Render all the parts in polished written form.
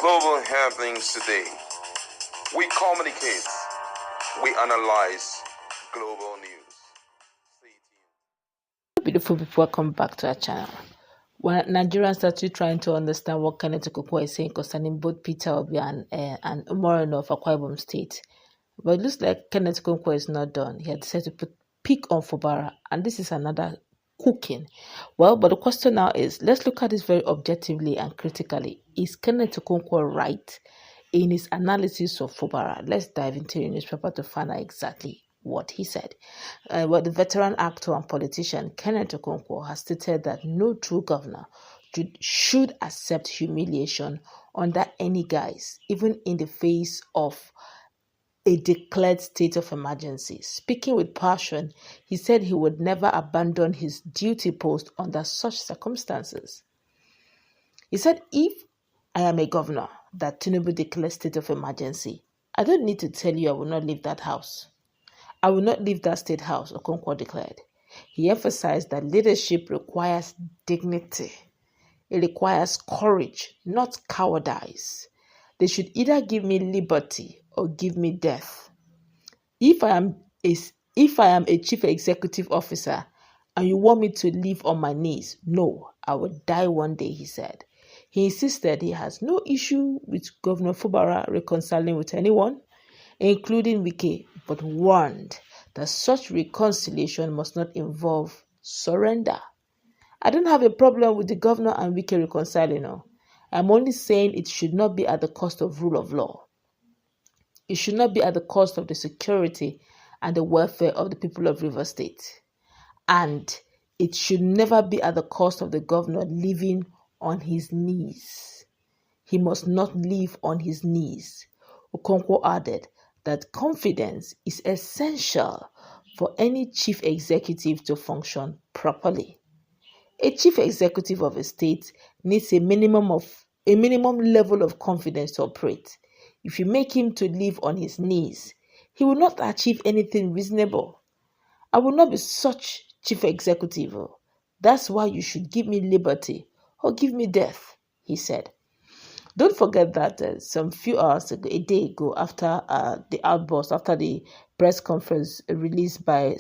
Global happenings today. We communicate. We analyze global news. Stay tuned. Beautiful people, welcome back to our channel. When Nigerians are still trying to understand what Kenneth Okonkwo is saying concerning both Peter Obi and Umoreno of Akwa Ibom State. But it looks like Kenneth Okonkwo is not done. He had decided to pick on Fubara, and this is another cooking. Well, but the question now is, let's look at this very objectively and critically. Is Kenneth Okonkwo right in his analysis of Fubara? Let's dive into the newspaper to find out exactly what he said. Well, the veteran actor and politician Kenneth Okonkwo has stated that no true governor should accept humiliation under any guise, even in the face of a declared state of emergency. Speaking with passion, he said he would never abandon his duty post under such circumstances. He said, if I am a governor that Tinubu declares state of emergency, I don't need to tell you I will not leave that house. I will not leave that state house, Okonkwo declared. He emphasized that leadership requires dignity. It requires courage, not cowardice. They should either give me liberty or give me death. If I am a chief executive officer and you want me to live on my knees, no, I will die one day, he said. He insisted he has no issue with Governor Fubara reconciling with anyone, including Wike, but warned that such reconciliation must not involve surrender. I don't have a problem with the governor and Wike reconciling. No. I'm only saying it should not be at the cost of rule of law. It should not be at the cost of the security and the welfare of the people of Rivers State. And it should never be at the cost of the governor living on his knees. He must not live on his knees. Okonkwo added that confidence is essential for any chief executive to function properly. A chief executive of a state needs a minimum level of confidence to operate. If you make him to live on his knees, he will not achieve anything reasonable. I will not be such chief executive. That's why you should give me liberty or give me death, he said. Don't forget that some few hours ago, a day ago, after the outburst, after the press conference released by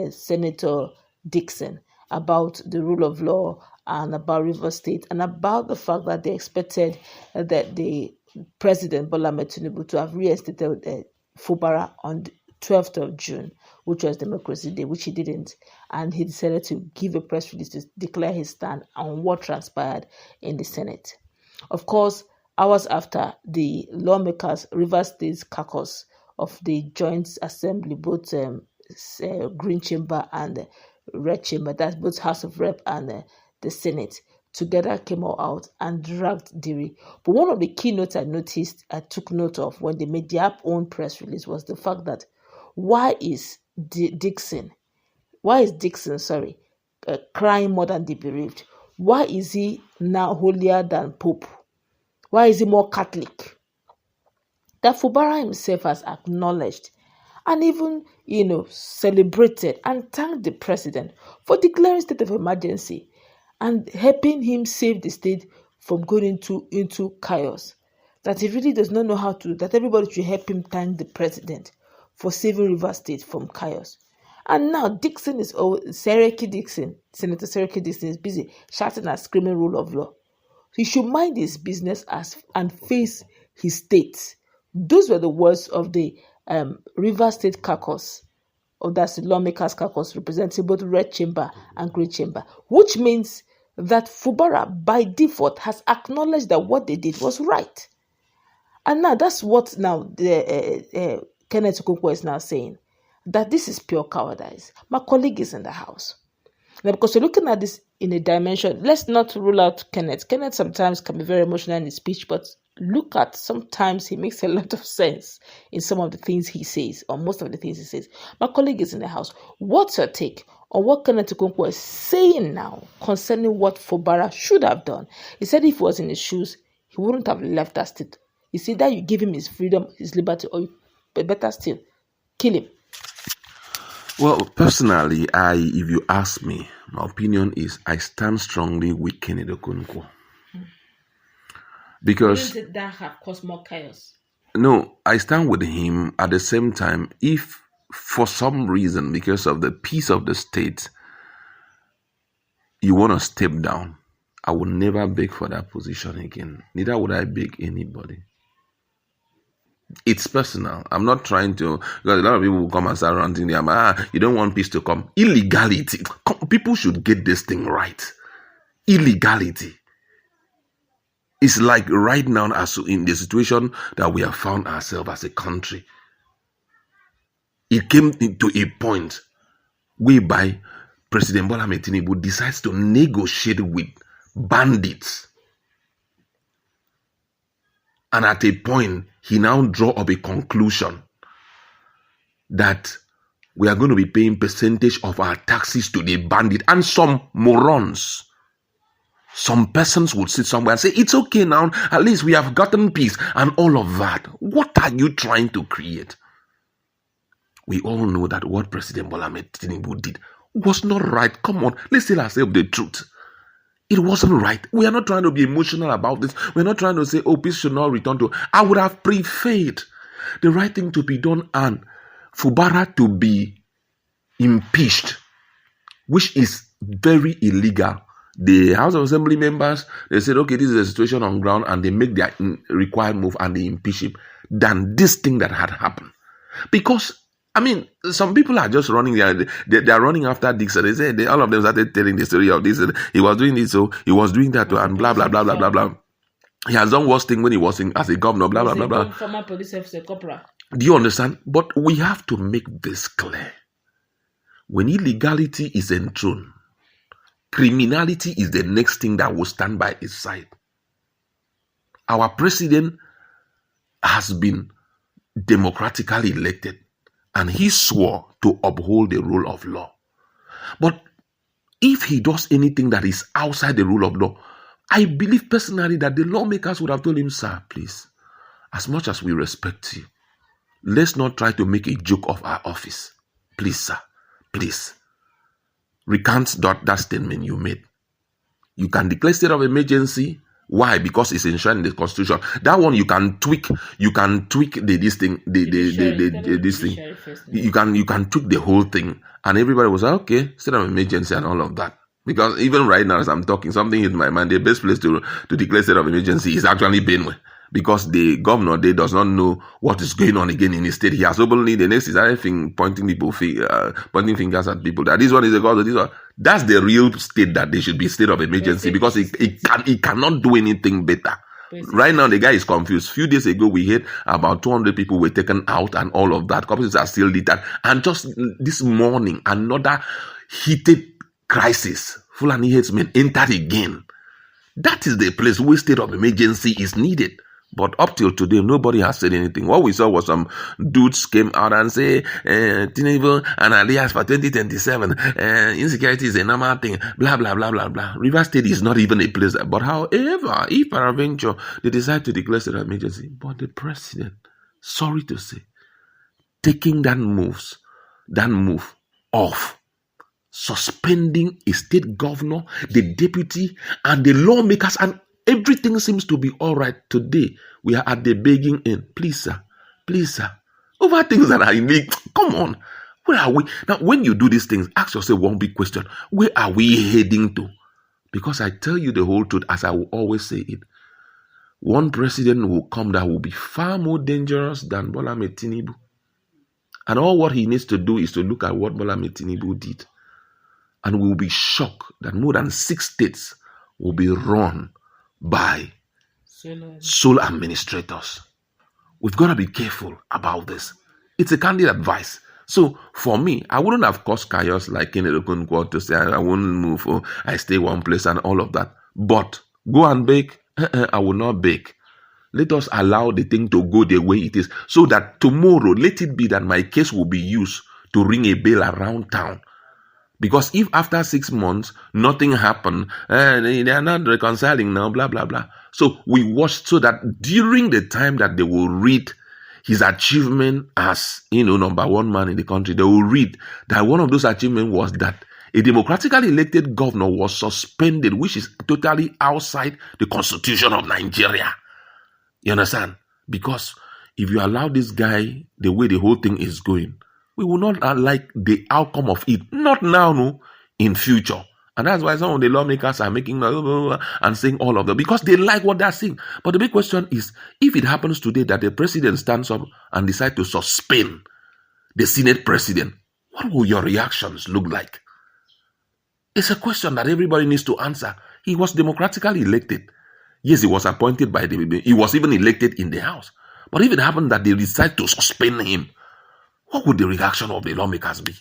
Senator Dixon about the rule of law and about Rivers State and about the fact that they expected that the President Bola Ahmed Tinubu to have reinstated Fubara on the 12th of June, which was Democracy Day, which he didn't. And he decided to give a press release to declare his stand on what transpired in the Senate. Of course, hours after, the lawmakers, Rivers State caucus of the Joint Assembly, both Green Chamber and Red Chamber, that's both House of Rep and the Senate, together came all out and dragged Diri. But one of the keynotes I took note of when they made their own press release was the fact that why is Dixon crying more than the bereaved? Why is he now holier than Pope? Why is he more Catholic? That Fubara himself has acknowledged and even, celebrated and thanked the president for declaring state of emergency and helping him save the state from going into chaos. That he really does not know how to, that everybody should help him thank the president for saving Rivers State from chaos. And now Senator Sereki Dixon is busy shouting and screaming rule of law. He should mind his business and face his state. Those were the words of the Rivers State caucus, or that's the lawmakers caucus representing both Red Chamber and Green Chamber, which means that Fubara by default has acknowledged that what they did was right. And now that's what now the Kenneth Okonkwo is now saying, that this is pure cowardice. My colleague is in the house. Now, because you're looking at this in a dimension, let's not rule out Kenneth. Kenneth sometimes can be very emotional in his speech, but look at sometimes he makes a lot of sense in some of the things he says, or most of the things he says. My colleague is in the house. What's your take on what Kenneth Okonkwo is saying now concerning what Fubara should have done? He said if he was in his shoes, he wouldn't have left that state. You see that you give him his freedom, his liberty, or better still, kill him. Well, personally, if you ask me, my opinion is I stand strongly with Kenneth Okonkwo. Because Wouldn't that have caused more chaos? no, I stand with him. At the same time, if for some reason, because of the peace of the state, you want to step down, I will never beg for that position again. Neither would I beg anybody. It's personal. I'm not trying to, because a lot of people will come and start ranting them. You don't want peace to come. Illegality. People should get this thing right. Illegality. It's like right now, as in the situation that we have found ourselves as a country, it came to a point whereby President Bola Ahmed Tinubu decides to negotiate with bandits. And at a point, he now draw up a conclusion that we are going to be paying percentage of our taxes to the bandit. And some morons, some persons would sit somewhere and say, it's okay now, at least we have gotten peace and all of that. What are you trying to create? We all know that what President Bola Ahmed Tinubu did was not right. Come on, let's tell ourselves the truth. It wasn't right. We are not trying to be emotional about this. We're not trying to say, oh, peace should not return to. I would have preferred the right thing to be done and Fubara to be impeached, which is very illegal. The House of Assembly members, they said, okay, this is a situation on ground, and they make their required move and they impeach him, than this thing that had happened. Because I mean, some people are just running there. They are running after Dixon. They say all of them started telling the story of this. He was doing this, so he was doing that, and blah blah blah blah blah blah. He has done worse thing when he was as a governor. Blah blah blah blah. Former police officer, corporal. Do you understand? But we have to make this clear. When illegality is enthroned, criminality is the next thing that will stand by his side. Our president has been democratically elected, and he swore to uphold the rule of law. But if he does anything that is outside the rule of law, I believe personally that the lawmakers would have told him, sir, please, as much as we respect you, let's not try to make a joke of our office. Please, sir, please. Recant that statement you made. You can declare state of emergency. Why? Because it's enshrined in the Constitution. That one you can tweak. You can tweak this thing. This thing. You can tweak the whole thing, and everybody was like, okay, state of emergency and all of that. Because even right now, as I'm talking, something hit my mind. The best place to declare state of emergency is actually Benue, because the governor does not know what is going on again in his state. He has openly the next is everything pointing pointing fingers at people. That this one is a god. This one. That's the real state that they should be state of emergency, because it cannot do anything better. Right now, the guy is confused. Few days ago, we heard about 200 people were taken out and all of that. Couples are still littered. And just this morning, another heated crisis. Fulani headsmen entered again. That is the place where state of emergency is needed. But up till today, nobody has said anything. What we saw was some dudes came out and say, Tinubu and alias for 2027, insecurity is a normal thing, blah, blah, blah, blah, blah. River State is not even a place. But however, if peradventure they decide to declare state of emergency, but the president, sorry to say, taking that move off, suspending a state governor, the deputy, and the lawmakers, and everything seems to be all right. Today, we are at the begging end. Please, sir. Over things that are illegal. Come on. Where are we? Now, when you do these things, ask yourself one big question. Where are we heading to? Because I tell you the whole truth, as I will always say it. One president will come that will be far more dangerous than Bola Ahmed Tinubu. And all what he needs to do is to look at what Bola Ahmed Tinubu did. And we will be shocked that more than 6 states will be run by sole administrators. We've got to be careful about this. It's a candid advice. So for me, I wouldn't have caused chaos like Kenneth Okonkwo to say I won't move or I stay one place and all of that. But go and bake. I will not bake. Let us allow the thing to go the way it is, so that tomorrow, let it be that my case will be used to ring a bell around town. Because if after 6 months, nothing happened, they are not reconciling now, blah, blah, blah. So we watched so that during the time that they will read his achievement as, number one man in the country, they will read that one of those achievements was that a democratically elected governor was suspended, which is totally outside the Constitution of Nigeria. You understand? Because if you allow this guy the way the whole thing is going, we will not like the outcome of it. Not now, no, in future. And that's why some of the lawmakers are making and saying all of that, because they like what they're saying. But the big question is, if it happens today that the president stands up and decides to suspend the Senate president, what will your reactions look like? It's a question that everybody needs to answer. He was democratically elected. Yes, he was appointed by he was even elected in the House. But if it happened that they decide to suspend him, what would the reaction of the lawmakers be?